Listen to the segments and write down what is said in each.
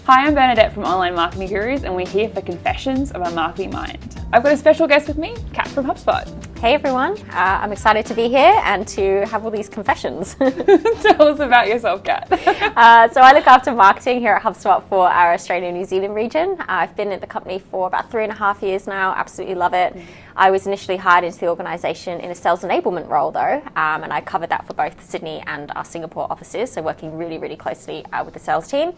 Hi, I'm Bernadette from Online Marketing Gurus, and we're here for Confessions of a Marketing Mind. I've got a special guest with me, Kat from HubSpot. Hey everyone, I'm excited to be here and to have all these confessions. Tell us about yourself, Kat. So I look after marketing here at HubSpot for our Australia and New Zealand region. I've been at the company for about 3.5 years now, absolutely love it. I was initially hired into the organisation in a sales enablement role though, and I covered that for both Sydney and our Singapore offices, so working really, really closely with the sales team.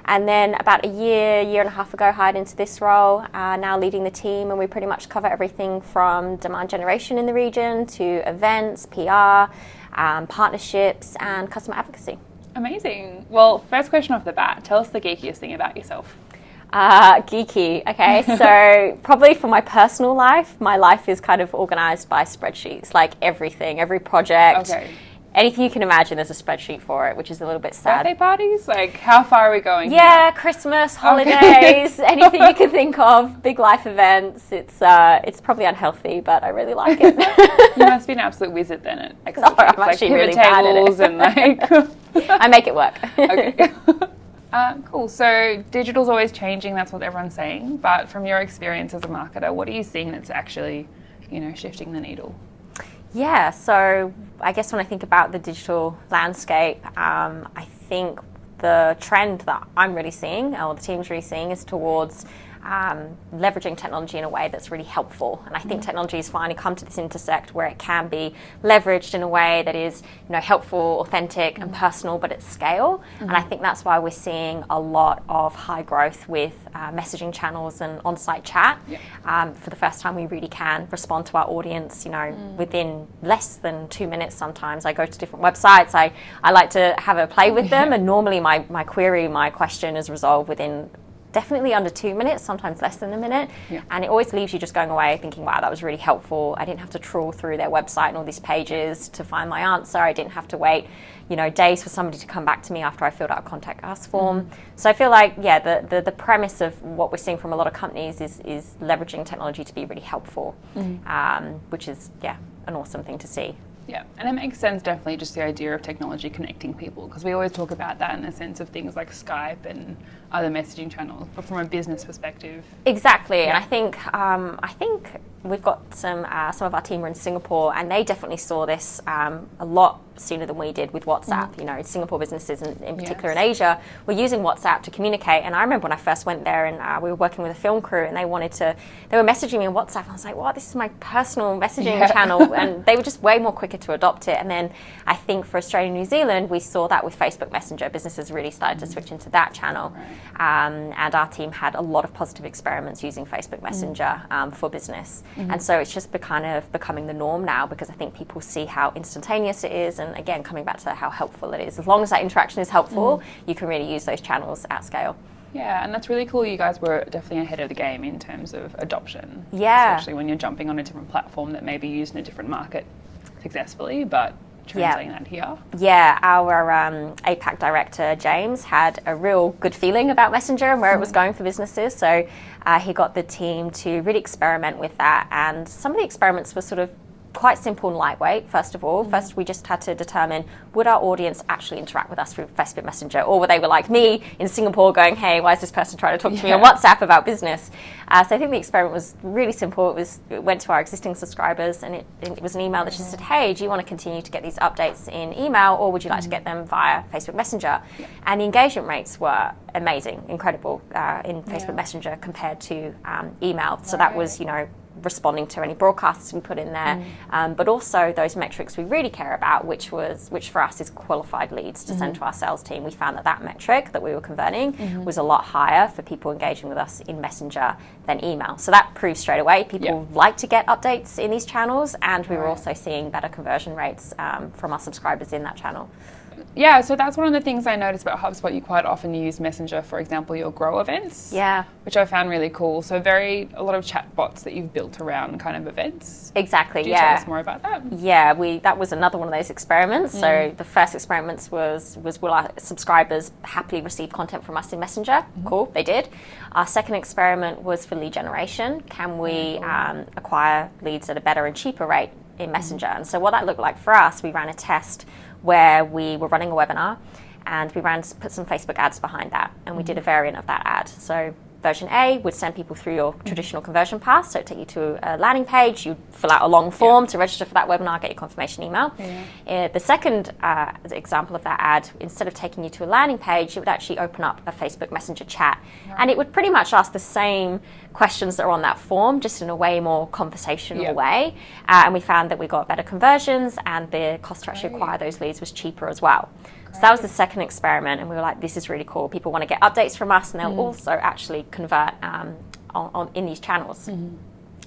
And then about a year and a half ago, hired into this role, now leading the team, and we pretty much cover everything from demand generation in the region to events, PR, partnerships, and customer advocacy. Amazing. Well, first question off the bat, tell us the geekiest thing about yourself. Geeky, okay, so probably for my personal life, my life is kind of organised by spreadsheets, like everything, every project. Okay. Anything you can imagine, there's a spreadsheet for it, which is a little bit sad. Birthday parties? Like, how far are we going? Yeah, Christmas, holidays, anything you can think of, big life events. It's probably unhealthy, but I really like it. You must be an absolute wizard then at Excel No, sheets, I'm actually really bad at it. and like... I make it work. Okay. Cool. So digital's always changing. That's what everyone's saying. But from your experience as a marketer, what are you seeing that's actually, shifting the needle? Yeah, so I guess when I think about the digital landscape, I think the trend that I'm really seeing, or the team's really seeing, is towards leveraging technology in a way that's really helpful. And I think technology has finally come to this intersect where it can be leveraged in a way that is, helpful, authentic, and personal, but at scale. And I think that's why we're seeing a lot of high growth with messaging channels and on-site chat. For the first time, we really can respond to our audience, within less than 2 minutes sometimes. I go to different websites. I like to have a play with them, and normally my question is resolved within definitely under 2 minutes, sometimes less than a minute. And it always leaves you just going away thinking, wow, that was really helpful. I didn't have to trawl through their website and all these pages to find my answer. I didn't have to wait, days for somebody to come back to me after I filled out a contact us form. So I feel like, the premise of what we're seeing from a lot of companies is leveraging technology to be really helpful, which is, an awesome thing to see. Yeah, and it makes sense, definitely, just the idea of technology connecting people, because we always talk about that in the sense of things like Skype and other messaging channels, but from a business perspective. Exactly, and I think we've got some of our team were in Singapore, and they definitely saw this a lot sooner than we did with WhatsApp. Singapore businesses, in particular in Asia, were using WhatsApp to communicate. And I remember when I first went there, and we were working with a film crew, and they were messaging me on WhatsApp. And I was like, "Wow, this is my personal messaging channel," and they were just way more quicker to adopt it. And then I think for Australia and New Zealand, we saw that with Facebook Messenger. Businesses really started to switch into that channel, and our team had a lot of positive experiments using Facebook Messenger for business. And so it's just becoming the norm now, because I think people see how instantaneous it is, and again, coming back to how helpful it is. As long as that interaction is helpful, you can really use those channels at scale. Yeah, and that's really cool. You guys were definitely ahead of the game in terms of adoption. Yeah. Especially when you're jumping on a different platform that may be used in a different market successfully, but translating that here. Yeah, our APAC director, James, had a real good feeling about Messenger and where it was going for businesses. So he got the team to really experiment with that. And some of the experiments were sort of quite simple and lightweight, first of all. First, we just had to determine, would our audience actually interact with us through Facebook Messenger? Or were they like me in Singapore going, hey, why is this person trying to talk to me on WhatsApp about business? So I think the experiment was really simple. It went to our existing subscribers, and it was an email that just said, hey, do you want to continue to get these updates in email, or would you like to get them via Facebook Messenger? And the engagement rates were amazing, incredible in Facebook Messenger compared to email. So that was, responding to any broadcasts we put in there, but also those metrics we really care about, which for us is qualified leads to send to our sales team. We found that metric that we were converting was a lot higher for people engaging with us in Messenger than email. So that proved straight away people like to get updates in these channels, and we were also seeing better conversion rates from our subscribers in that channel. Yeah, so that's one of the things I noticed about HubSpot. You quite often use Messenger, for example, your grow events. Yeah. Which I found really cool. So a lot of chatbots that you've built around kind of events. Exactly, Do you tell us more about that? Yeah, that was another one of those experiments. So the first experiments was will our subscribers happily receive content from us in Messenger? Cool, they did. Our second experiment was for lead generation. Can we acquire leads at a better and cheaper rate in Messenger? And so what that looked like for us, we ran a test where we were running a webinar, and we put some Facebook ads behind that, and we did a variant of that ad. So version A would send people through your traditional conversion path, so it'd take you to a landing page, you'd fill out a long form to register for that webinar, get your confirmation email. The second example of that ad, instead of taking you to a landing page, it would actually open up a Facebook Messenger chat, and it would pretty much ask the same questions that are on that form, just in a way more conversational way, and we found that we got better conversions, and the cost to actually acquire those leads was cheaper as well. So that was the second experiment, and we were like, this is really cool. People want to get updates from us, and they'll also actually convert in these channels.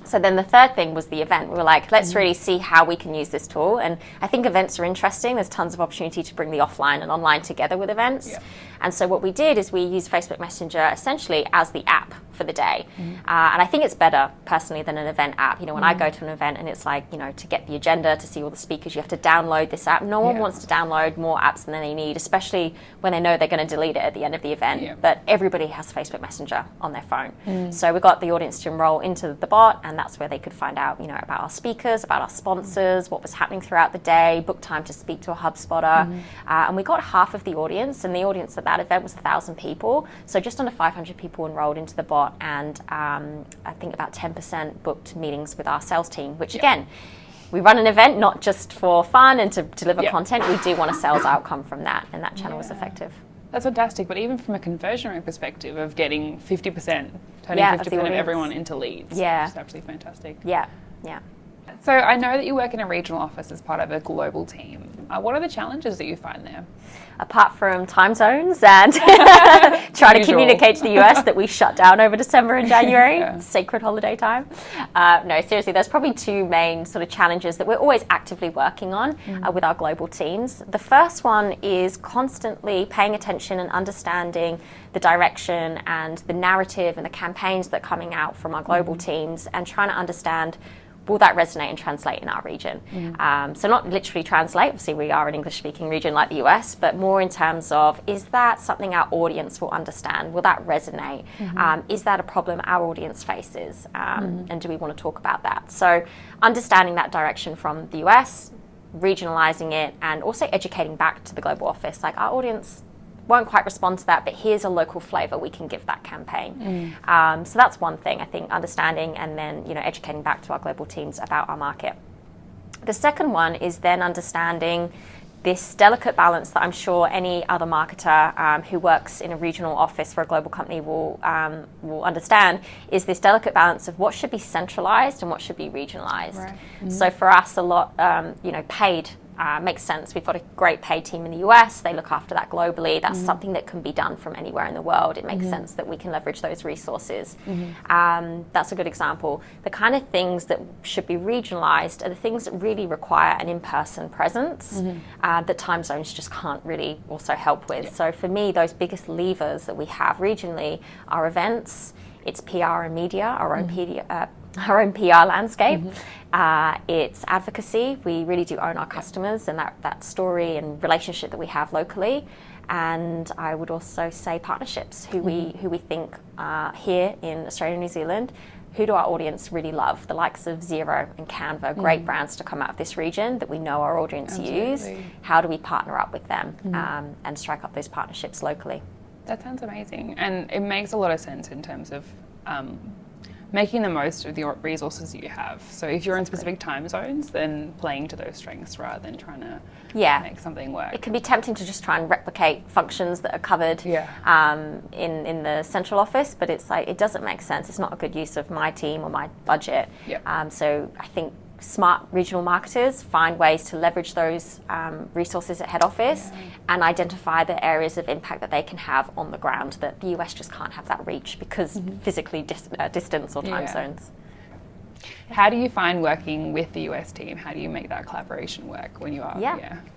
So then the third thing was the event. We were like, let's really see how we can use this tool. And I think events are interesting. There's tons of opportunity to bring the offline and online together with events. And so what we did is we used Facebook Messenger essentially as the app for the day. And I think it's better personally than an event app. You know, when I go to an event and it's like, you know, to get the agenda, to see all the speakers, you have to download this app. No one wants to download more apps than they need, especially when they know they're going to delete it at the end of the event. But everybody has Facebook Messenger on their phone. So we got the audience to enroll into the bot, and that's where they could find out, you know, about our speakers, about our sponsors, what was happening throughout the day, book time to speak to a HubSpotter. And we got half of the audience, and the audience at that event was 1,000 people. So just under 500 people enrolled into the bot, and I think about 10% booked meetings with our sales team, which again, we run an event not just for fun and to deliver content. We do want a sales outcome from that, and that channel was effective. That's fantastic, but even from a conversion rate perspective of getting 50%, turning 50% of everyone into leads, which is absolutely fantastic. So I know that you work in a regional office as part of a global team. What are the challenges that you find there? Apart from time zones and trying to communicate to the US that we shut down over December and January, sacred holiday time. No, seriously, there's probably two main sort of challenges that we're always actively working on with our global teams. The first one is constantly paying attention and understanding the direction and the narrative and the campaigns that are coming out from our global teams, and trying to understand, will that resonate and translate in our region? So not literally translate, obviously we are an English-speaking region like the US, but more in terms of, is that something our audience will understand? Will that resonate? Is that a problem our audience faces? And do we want to talk about that? So understanding that direction from the US, regionalizing it, and also educating back to the global office, like our audience won't quite respond to that, but here's a local flavor we can give that campaign. So that's one thing, I think, understanding and then, you know, educating back to our global teams about our market. The second one is then understanding this delicate balance that I'm sure any other marketer who works in a regional office for a global company will understand, is this delicate balance of what should be centralized and what should be regionalized. So for us, a lot, you know, paid makes sense. We've got a great paid team in the US. They look after that globally. That's something that can be done from anywhere in the world. It makes sense that we can leverage those resources. That's a good example. The kind of things that should be regionalized are the things that really require an in-person presence that time zones just can't really also help with. So for me, those biggest levers that we have regionally are events, it's PR and media, our own PR landscape. It's advocacy. We really do own our customers and that story and relationship that we have locally. And I would also say partnerships, who we think here in Australia and New Zealand, who do our audience really love? The likes of Xero and Canva, great brands to come out of this region that we know our audience use. How do we partner up with them and strike up those partnerships locally? That sounds amazing, and it makes a lot of sense in terms of making the most of the resources you have. So if you're in specific time zones, then playing to those strengths rather than trying to make something work. It can be tempting to just try and replicate functions that are covered in the central office, but it's like, it doesn't make sense. It's not a good use of my team or my budget. So I think smart regional marketers find ways to leverage those resources at head office and identify the areas of impact that they can have on the ground that the US just can't have that reach because physically distance or time zones. How do you find working with the US team? How do you make that collaboration work when you are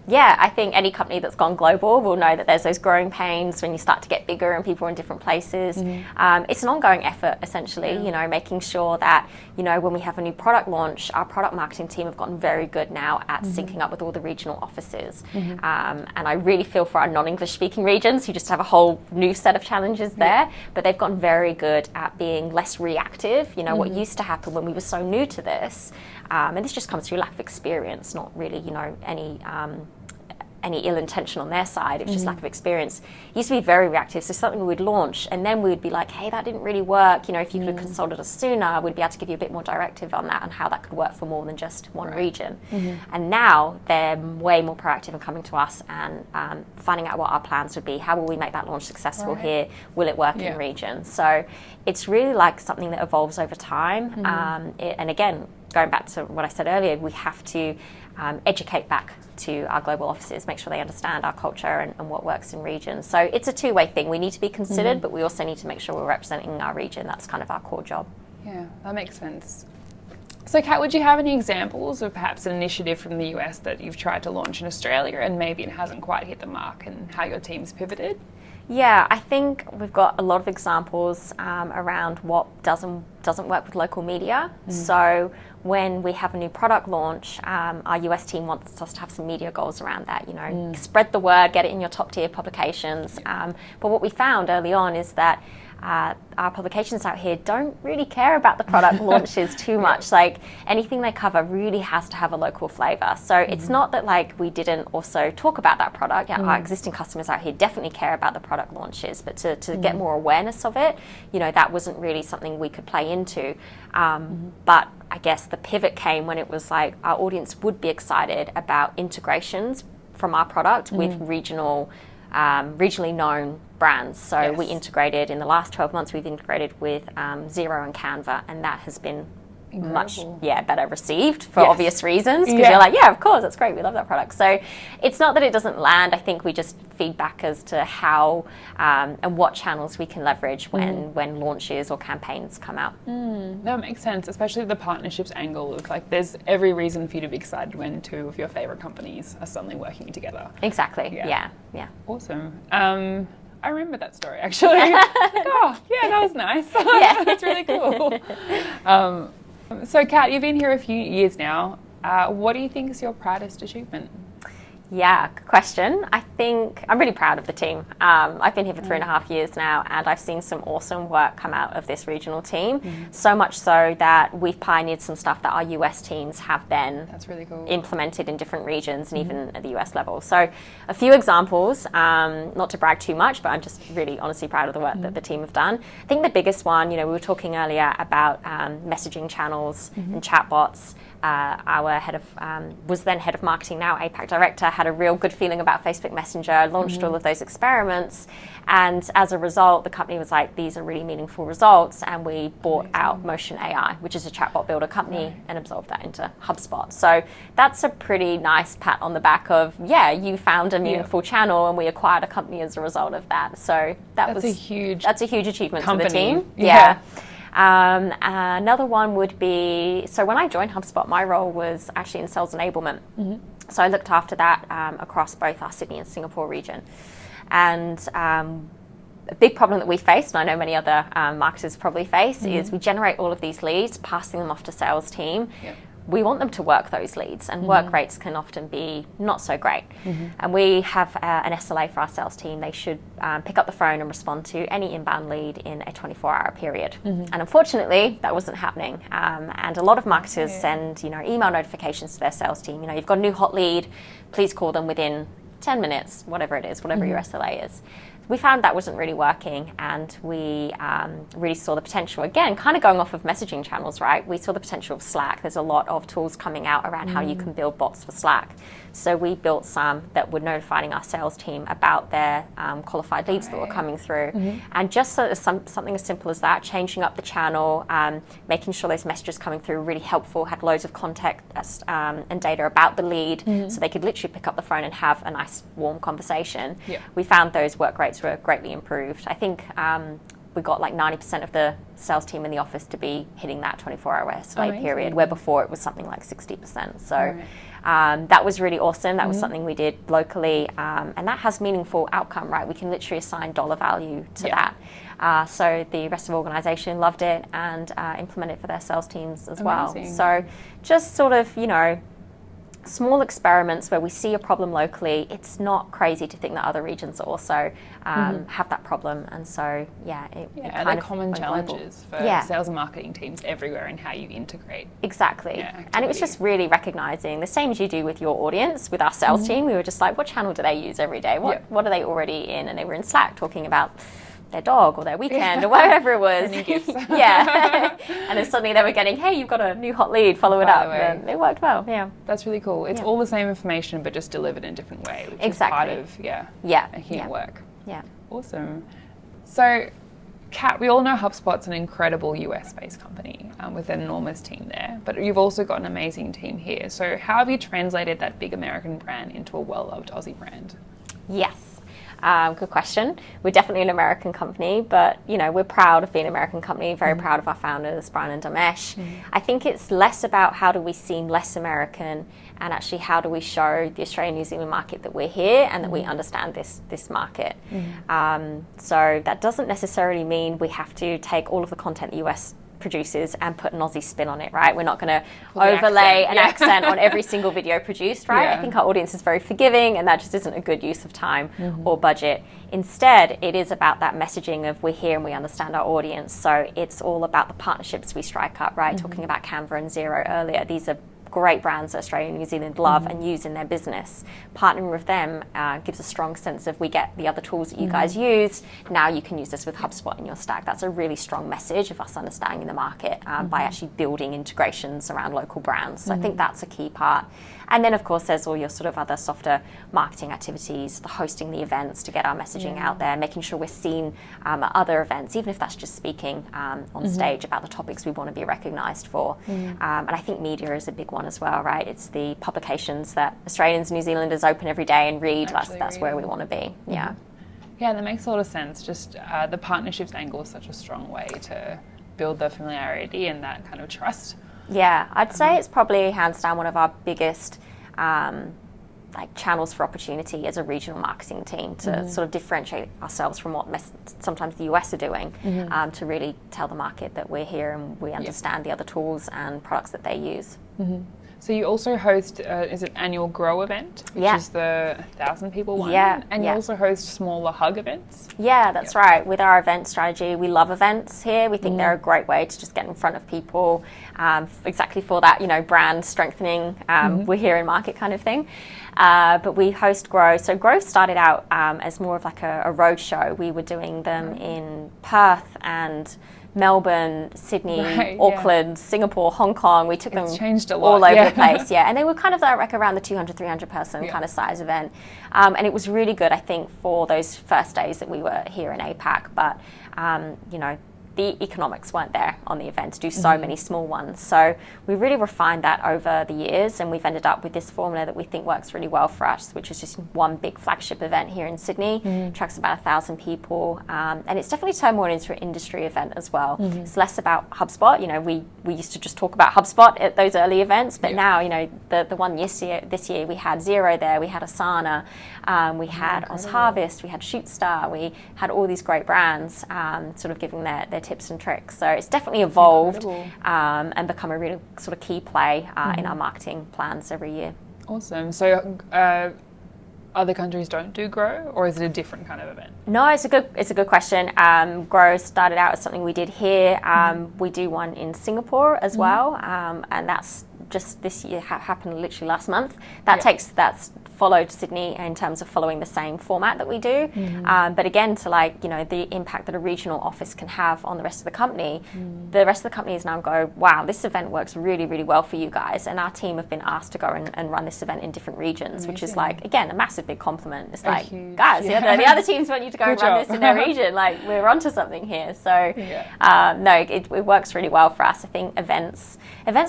Yeah, I think any company that's gone global will know that there's those growing pains when you start to get bigger and people are in different places. It's an ongoing effort, essentially, you know, making sure that, you know, when we have a new product launch, our product marketing team have gotten very good now at syncing up with all the regional offices. And I really feel for our non-English speaking regions who just have a whole new set of challenges there, but they've gotten very good at being less reactive. You know, what used to happen when we were so new to this, and this just comes through lack of experience, not really, you know, any any ill intention on their side. It was just lack of experience. It used to be very reactive. So something we'd launch and then we'd be like, hey, that didn't really work. You know, if you could have consulted us sooner, we'd be able to give you a bit more directive on that and how that could work for more than just one region. And now they're way more proactive in coming to us and finding out what our plans would be. How will we make that launch successful here? Will it work in region? So it's really like something that evolves over time. And again, going back to what I said earlier, we have to educate back to our global offices, make sure they understand our culture and what works in region. So it's a two-way thing. We need to be considered, but we also need to make sure we're representing our region. That's kind of our core job. Yeah, that makes sense. So Kat, would you have any examples of perhaps an initiative from the US that you've tried to launch in Australia and maybe it hasn't quite hit the mark, and how your team's pivoted? Yeah, I think we've got a lot of examples around what doesn't work with local media. So when we have a new product launch, our US team wants us to have some media goals around that, you know, spread the word, get it in your top tier publications. But what we found early on is that our publications out here don't really care about the product launches too much. Like anything they cover really has to have a local flavor. So it's not that like we didn't also talk about that product. Our existing customers out here definitely care about the product launches, but to get more awareness of it, you know, that wasn't really something we could play into. But I guess the pivot came when it was like our audience would be excited about integrations from our product with regionally known brands. So we integrated in the last 12 months, we've integrated with Xero and Canva, and that has been much better received for obvious reasons, because you're like, yeah, of course, that's great, we love that product. So it's not that it doesn't land. I think we just feedback as to how and what channels we can leverage when launches or campaigns come out. That makes sense, especially the partnerships angle of like there's every reason for you to be excited when two of your favorite companies are suddenly working together. Exactly. Yeah. Awesome. I remember that story actually. Oh yeah, that was nice. That's really cool. So Kat, you've been here a few years now. What do you think is your proudest achievement? Yeah, good question. I think I'm really proud of the team. I've been here for 3.5 years now, and I've seen some awesome work come out of this regional team. So much so that we've pioneered some stuff that our US teams have then implemented in different regions and even at the US level. So a few examples, not to brag too much, but I'm just really honestly proud of the work that the team have done. I think the biggest one, you know, we were talking earlier about messaging channels and chatbots. Our head of was then head of marketing, now APAC director, had a real good feeling about Facebook Messenger, launched all of those experiments, and as a result the company was like, these are really meaningful results, and we bought out Motion AI, which is a chatbot builder company, and absorbed that into HubSpot. So that's a pretty nice pat on the back of, you found a meaningful channel and we acquired a company as a result of that. So that's a huge achievement for the team. Another one would be, so when I joined HubSpot, my role was actually in sales enablement. So I looked after that across both our Sydney and Singapore region. And a big problem that we faced, and I know many other marketers probably face, is we generate all of these leads, passing them off to sales team. We want them to work those leads, and work rates can often be not so great. And we have an SLA for our sales team. They should pick up the phone and respond to any inbound lead in a 24-hour period. And unfortunately, that wasn't happening. And a lot of marketers send, email notifications to their sales team. You've got a new hot lead, please call them within 10 minutes, whatever it is, whatever your SLA is. We found that wasn't really working, and we really saw the potential, again, kind of going off of messaging channels, right? We saw the potential of Slack. There's a lot of tools coming out around how you can build bots for Slack. So we built some that were notifying our sales team about their qualified leads that were coming through. And just something as simple as that, changing up the channel, making sure those messages coming through were really helpful, had loads of context and data about the lead, so they could literally pick up the phone and have a nice warm conversation. We found those work rates were greatly improved. I think we got like 90% of the sales team in the office to be hitting that 24-hour SLA period, where before it was something like 60%. So that was really awesome. That was something we did locally, and that has meaningful outcome, right? We can literally assign dollar value to that. So the rest of the organization loved it and implemented it for their sales teams as well. So just sort of, small experiments where we see a problem locally, it's not crazy to think that other regions also have that problem. And so, they're common challenges for sales and marketing teams everywhere in how you integrate. Exactly. And it was just really recognizing, the same as you do with your audience, with our sales team, we were just like, what channel do they use every day? What are they already in? And they were in Slack talking about their dog or their weekend or whatever it was. And then suddenly they were getting, hey, you've got a new hot lead, follow it up. And it worked well. That's really cool. It's all the same information but just delivered in a different way, which is part of making it work. Awesome. So Kat, we all know HubSpot's an incredible US-based company with an enormous team there, but you've also got an amazing team here. So how have you translated that big American brand into a well-loved Aussie brand? Yes. Good question. We're definitely an American company, but we're proud of being an American company, very proud of our founders, Brian and Damesh. I think it's less about how do we seem less American and actually how do we show the Australian New Zealand market that we're here and that we understand this market. So that doesn't necessarily mean we have to take all of the content the US produces and put an Aussie spin on it, right? We're not going to overlay an accent on every single video produced, right? I think our audience is very forgiving and that just isn't a good use of time or budget. Instead, it is about that messaging of we're here and we understand our audience. So it's all about the partnerships we strike up, right? Talking about Canva and Xero earlier. These are great brands that Australia and New Zealand love and use in their business. Partnering with them gives a strong sense of we get the other tools that you guys use. Now you can use this with HubSpot in your stack. That's a really strong message of us understanding the market by actually building integrations around local brands. So I think that's a key part. And then, of course, there's all your sort of other softer marketing activities, the hosting the events to get our messaging out there, making sure we're seen at other events, even if that's just speaking on stage about the topics we want to be recognised for. And I think media is a big one as well, right? It's the publications that Australians and New Zealanders open every day and read. That's where we want to be. Yeah, that makes a lot of sense. Just the partnerships angle is such a strong way to build the familiarity and that kind of trust. Yeah, I'd say it's probably hands down one of our biggest channels for opportunity as a regional marketing team to sort of differentiate ourselves from what sometimes the US are doing to really tell the market that we're here and we understand the other tools and products that they use. So you also host, is it annual Grow event, which is the 1,000 people one? And you also host smaller Hug events? Yeah, that's right. With our event strategy, we love events here. We think they're a great way to just get in front of people, exactly for that, brand strengthening, we're here in market kind of thing. But we host Grow. So Grow started out as more of like a road show. We were doing them in Perth and Melbourne, Sydney, Auckland, Singapore, Hong Kong. We took them changed a lot, all over the place, and they were kind of like around the 200, 300 person kind of size event. And it was really good, I think, for those first days that we were here in APAC. But, the economics weren't there on the event to do so many small ones. So we really refined that over the years, and we've ended up with this formula that we think works really well for us, which is just one big flagship event here in Sydney. Attracts about 1,000 people, and it's definitely turned more into an industry event as well. It's less about HubSpot. We used to just talk about HubSpot at those early events, but now, the one this year we had Xero there, we had Asana, we had Oz Harvest, we had Shootstar, we had all these great brands sort of giving their tips and tricks. So it's definitely evolved and become a really sort of key play in our marketing plans every year. Awesome. So other countries don't do Grow, or is it a different kind of event? No, it's a good question. Grow started out as something we did here. We do one in Singapore as well, and that's just this year happened literally last month. That's followed Sydney in terms of following the same format that we do. But again, to the impact that a regional office can have on the rest of the company, the rest of the company is now go, wow, this event works really, really well for you guys. And our team have been asked to go and run this event in different regions, which is again, a massive big compliment. It's guys, the other teams want you to go and run this in their region. We're onto something here. So it works really well for us. I think events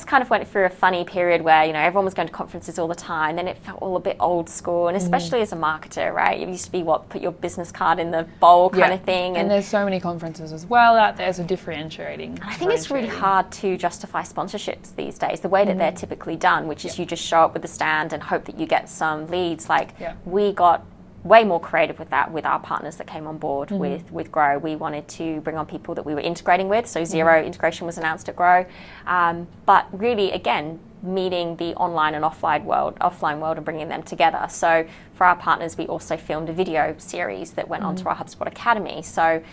kind of went through a funny period where, everyone was going to conferences all the time. Then it felt all a bit old school, and especially as a marketer, right? It used to be put your business card in the bowl kind of thing. And there's so many conferences as well out there, so differentiating. I think it's really hard to justify sponsorships these days, the way that they're typically done, which is you just show up with a stand and hope that you get some leads. We got way more creative with that with our partners that came on board with Grow. We wanted to bring on people that we were integrating with, so Xero integration was announced at Grow. But really, again, meeting the online and offline world and bringing them together. So for our partners, we also filmed a video series that went onto our HubSpot Academy. So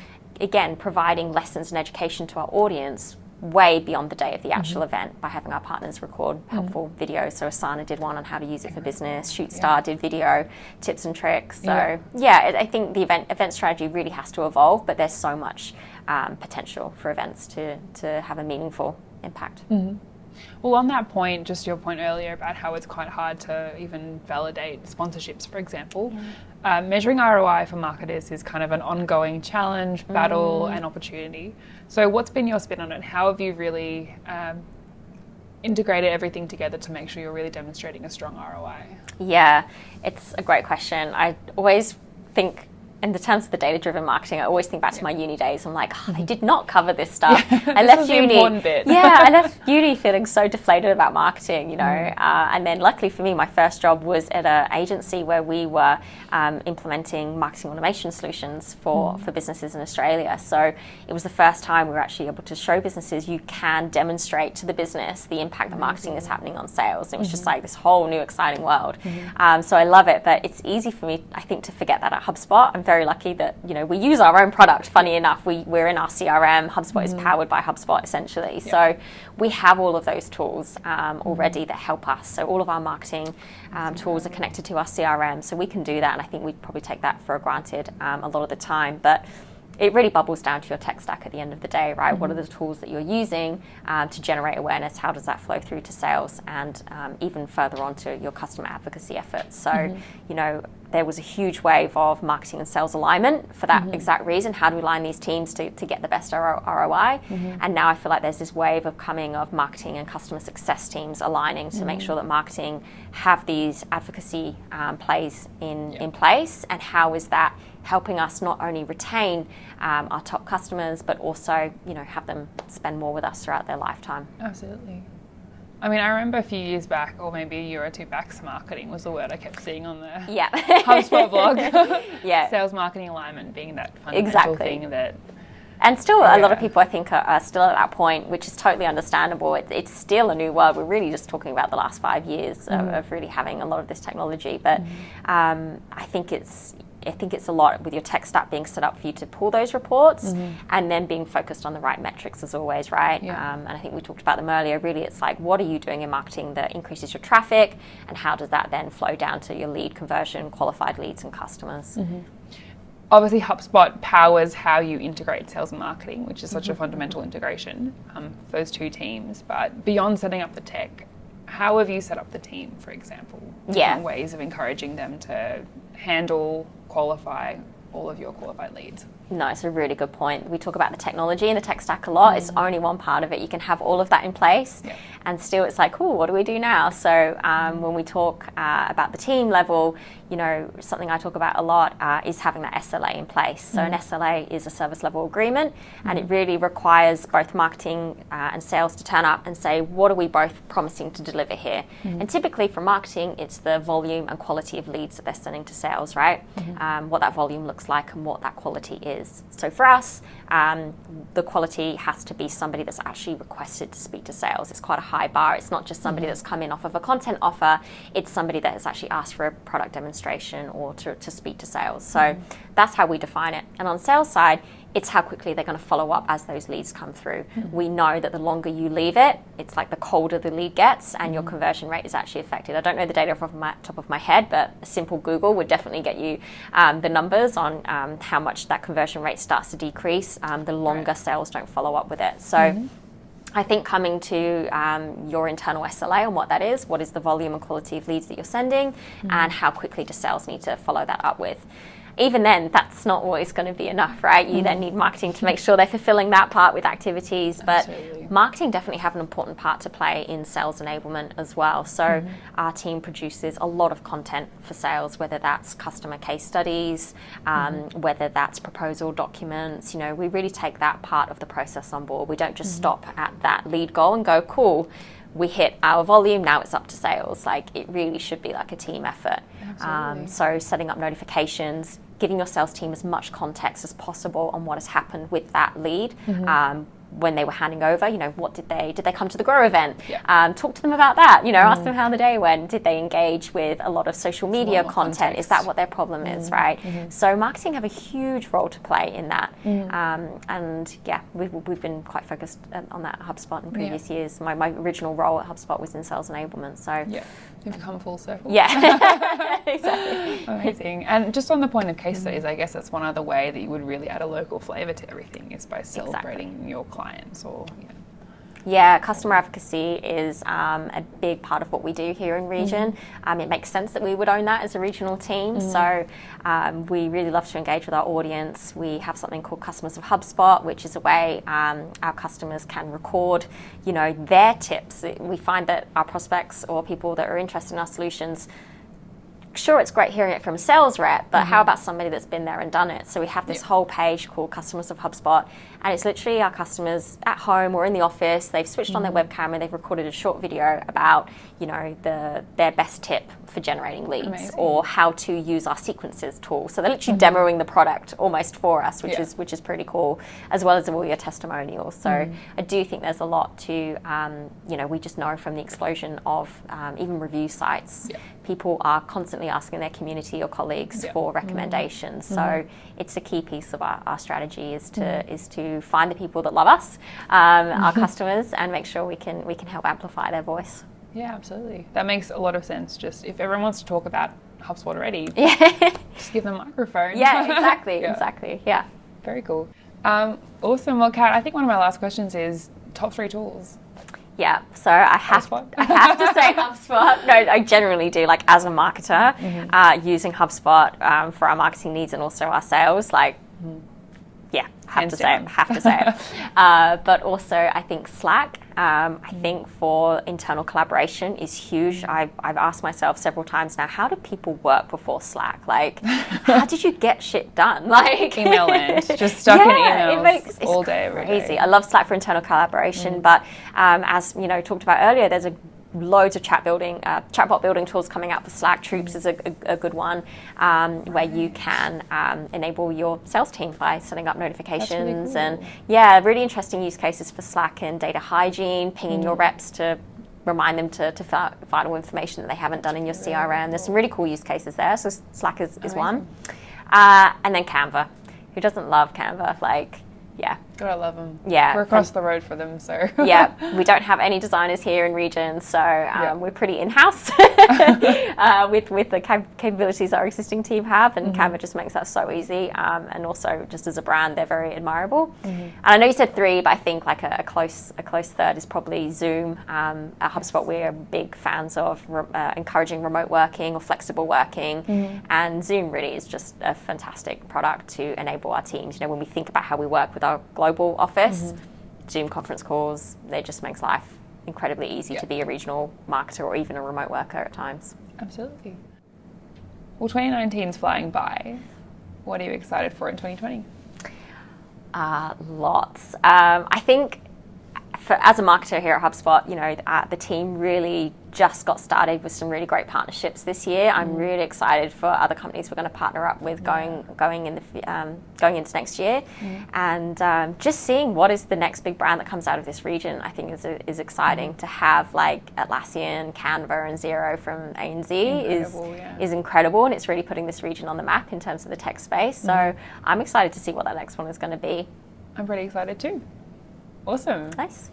again, providing lessons and education to our audience way beyond the day of the actual event by having our partners record helpful videos. So Asana did one on how to use it for business. Shootstar did video tips and tricks. So I think the event strategy really has to evolve, but there's so much potential for events to have a meaningful impact. Well, on that point, just your point earlier about how it's quite hard to even validate sponsorships, for example, measuring ROI for marketers is kind of an ongoing challenge, battle, and opportunity. So what's been your spin on it? How have you really integrated everything together to make sure you're really demonstrating a strong ROI? Yeah, it's a great question. I always think, in the terms of the data-driven marketing, I always think back to my uni days. I'm like, they did not cover this stuff. I left uni. I left uni feeling so deflated about marketing, and then luckily for me, my first job was at an agency where we were implementing marketing automation solutions for businesses in Australia. So it was the first time we were actually able to show businesses you can demonstrate to the business the impact that marketing is having on sales. And it was just like this whole new exciting world. So I love it, but it's easy for me, I think, to forget that at HubSpot. I'm very lucky that we use our own product. Funny enough, we're in our CRM. HubSpot is powered by HubSpot essentially. So we have all of those tools already that help us. So all of our marketing tools are connected to our CRM, so we can do that. And I think we probably take that for granted a lot of the time. But it really bubbles down to your tech stack at the end of the day, right? What are the tools that you're using to generate awareness? How does that flow through to sales and even further on to your customer advocacy efforts? So, there was a huge wave of marketing and sales alignment for that exact reason. How do we align these teams to get the best ROI? And now I feel like there's this wave of marketing and customer success teams aligning to make sure that marketing have these advocacy plays in place. And how is that helping us not only retain our top customers, but also, have them spend more with us throughout their lifetime? Absolutely. I mean, I remember a few years back, or maybe a year or two back, smarketing was the word I kept seeing on the HubSpot blog. Sales marketing alignment being that fundamental thing that... And still a lot of people, I think, are still at that point, which is totally understandable. It's still a new world. We're really just talking about the last 5 years of really having a lot of this technology. But I think it's a lot with your tech stack being set up for you to pull those reports and then being focused on the right metrics as always, right? And I think we talked about them earlier. Really, it's like, what are you doing in marketing that increases your traffic, and how does that then flow down to your lead conversion, qualified leads and customers? Obviously, HubSpot powers how you integrate sales and marketing, which is such a fundamental integration for those two teams. But beyond setting up the tech, how have you set up the team, for example? Different ways of encouraging them to handle, qualify all of your qualified leads. No, it's a really good point. We talk about the technology and the tech stack a lot. It's only one part of it. You can have all of that in place and still it's like, cool, what do we do now? So when we talk about the team level, something I talk about a lot is having that SLA in place. So an SLA is a service level agreement, and it really requires both marketing and sales to turn up and say, what are we both promising to deliver here? And typically for marketing, it's the volume and quality of leads that they're sending to sales, right? What that volume looks like and what that quality is. So for us, the quality has to be somebody that's actually requested to speak to sales. It's quite a high bar. It's not just somebody that's come in off of a content offer. It's somebody that has actually asked for a product demonstration or to speak to sales. So that's how we define it. And on the sales side, it's how quickly they're going to follow up as those leads come through. We know that the longer you leave it, it's like the colder the lead gets and your conversion rate is actually affected. I don't know the data off the top of my head, but a simple Google would definitely get you the numbers on how much that conversion rate starts to decrease the longer sales don't follow up with it. So I think coming to your internal SLA on what that is, what is the volume and quality of leads that you're sending, and how quickly do sales need to follow that up with. Even then, that's not always going to be enough, right? You then need marketing to make sure they're fulfilling that part with activities. But marketing definitely have an important part to play in sales enablement as well. So our team produces a lot of content for sales, whether that's customer case studies, whether that's proposal documents. We really take that part of the process on board. We don't just stop at that lead goal and go, cool, we hit our volume, now it's up to sales. Like, it really should be like a team effort. So setting up notifications, giving your sales team as much context as possible on what has happened with that lead. When they were handing over, what did they come to the Grow event? Talk to them about that, ask them how the day went. Did they engage with a lot of social media content? Is that what their problem is, right? So marketing have a huge role to play in that. And yeah, we've been quite focused on that at HubSpot in previous years. My original role at HubSpot was in sales enablement. So you've come full circle. Exactly. Amazing. And just on the point of case studies, I guess that's one other way that you would really add a local flavour to everything, is by celebrating your clients or customer advocacy is a big part of what we do here in region. It makes sense that we would own that as a regional team. So we really love to engage with our audience. We have something called Customers of HubSpot, which is a way our customers can record, their tips. We find that our prospects or people that are interested in our solutions, sure, it's great hearing it from a sales rep, but how about somebody that's been there and done it? So we have this whole page called Customers of HubSpot, and it's literally our customers at home or in the office. They've switched on their webcam and they've recorded a short video about, their best tip for generating leads or how to use our sequences tool. So they're literally demoing the product almost for us, which is pretty cool, as well as all your testimonials. So I do think there's a lot to, we just know from the explosion of even review sites. People are constantly asking their community or colleagues for recommendations. So it's a key piece of our strategy is to find the people that love us, our customers, and make sure we can help amplify their voice. Yeah, absolutely. That makes a lot of sense. Just if everyone wants to talk about HubSpot already, just give them a microphone. Exactly. Yeah. Very cool. Awesome. Well, Kat, I think one of my last questions is top 3 tools. Yeah, so I have to say HubSpot. No, I generally do, like as a marketer, using HubSpot for our marketing needs and also our sales, have to say it. But also I think Slack, I think for internal collaboration is huge. I've asked myself several times now, how do people work before Slack? Like, how did you get shit done? Like email land, just stuck in emails all day, every day. I love Slack for internal collaboration, but as talked about earlier, there's loads of chatbot building tools coming out for Slack. Troops is a good one, where you can enable your sales team by setting up notifications. Really cool. And really interesting use cases for Slack and data hygiene, pinging your reps to remind them to vital information that they haven't done in your CRM. There's some really cool use cases there. So Slack is one. And then Canva. Who doesn't love Canva? Gotta love them. Yeah. We're across the road for them, so. We don't have any designers here in region, so we're pretty in-house with the capabilities that our existing team have, and Canva just makes that so easy. And also, just as a brand, they're very admirable. And I know you said 3, but I think like a close third is probably Zoom. At HubSpot, we're big fans of encouraging remote working or flexible working, and Zoom really is just a fantastic product to enable our teams. When we think about how we work with our global office, Zoom conference calls, they just makes life incredibly easy to be a regional marketer or even a remote worker at times. Absolutely. Well, 2019's flying by. What are you excited for in 2020? Lots. I think as a marketer here at HubSpot, the team really just got started with some really great partnerships this year. I'm really excited for other companies we're going to partner up with going into next year, and just seeing what is the next big brand that comes out of this region. I think is exciting to have like Atlassian, Canva, and Xero from ANZ is incredible, and it's really putting this region on the map in terms of the tech space. So I'm excited to see what that next one is going to be. I'm pretty excited too. Awesome. Nice.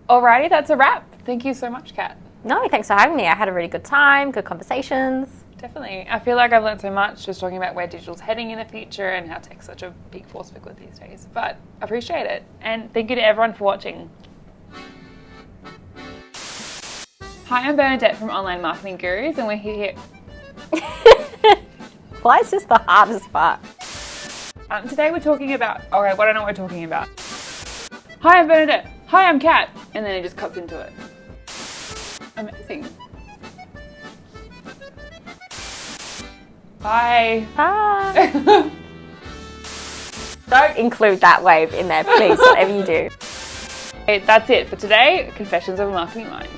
Alrighty, that's a wrap. Thank you so much, Kat. No, thanks for having me. I had a really good time, good conversations. Definitely. I feel like I've learned so much just talking about where digital's heading in the future and how tech's such a big force for good these days. But I appreciate it. And thank you to everyone for watching. Hi, I'm Bernadette from Online Marketing Gurus, and we're here. Why is this the hardest part? Today we're talking about... Okay, well, I don't know what we're talking about. Hi, I'm Bernadette. Hi, I'm Kat. And then it just cuts into it. Amazing. Bye. Bye. Don't include that wave in there, please, whatever you do. Okay, that's it for today. Confessions of a Marketing Mind.